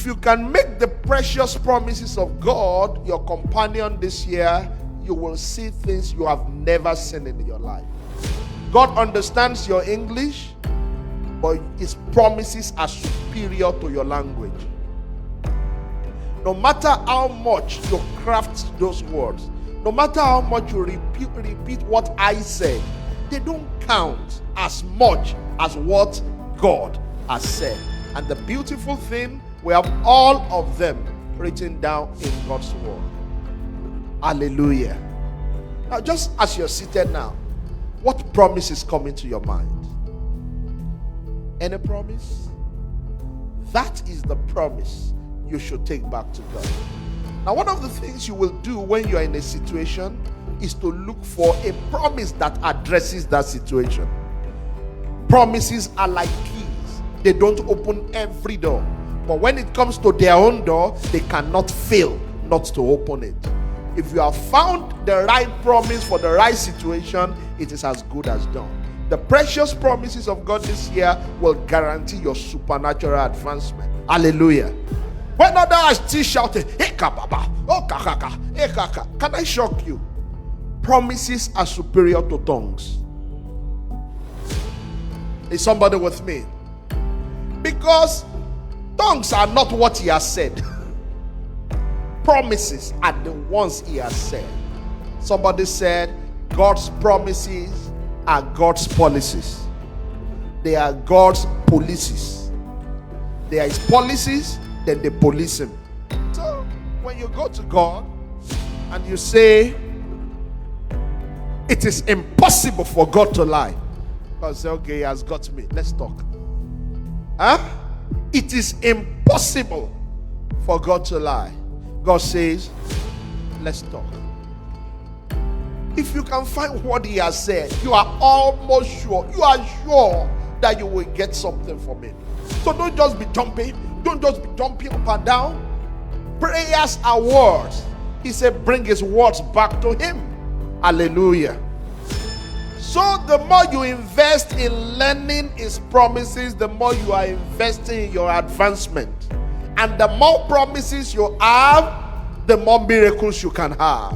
If you can make the precious promises of God your companion this year, you will see things you have never seen in your life. God understands your English, but his promises are superior to your language. No matter how much you craft those words, no matter how much you repeat what I said, they don't count as much as what God has said. And the beautiful thing, we have all of them written down in God's word. Hallelujah. Now, just as you're seated now, what promise is coming to your mind? Any promise? That is the promise you should take back to God. Now, one of the things you will do when you are in a situation is to look for a promise that addresses that situation. Promises are like keys. They don't open every door. But when it comes to their own door, they cannot fail not to open it. If you have found the right promise for the right situation, it is as good as done. The precious promises of God this year will guarantee your supernatural advancement. Hallelujah. When others are still shouting, hey, kababa, oh, kakaka, hey, kaka, can I shock you? Promises are superior to tongues. Is somebody with me? Because tongues are not what he has said. Promises are the ones he has said. Somebody said, God's promises are God's policies. They are God's policies. There is policies, then they police him. So when you go to God and you say, it is impossible for God to lie, God say, okay, he has got me, let's talk. It is impossible for God to lie. God says, let's talk. If you can find what he has said, you are almost sure, you are sure that you will get something from it. So don't just be jumping up and down. Prayers are words. He said, bring his words back to him. Hallelujah. So the more you invest in learning his promises, the more you are investing in your advancement. And the more promises you have, the more miracles you can have.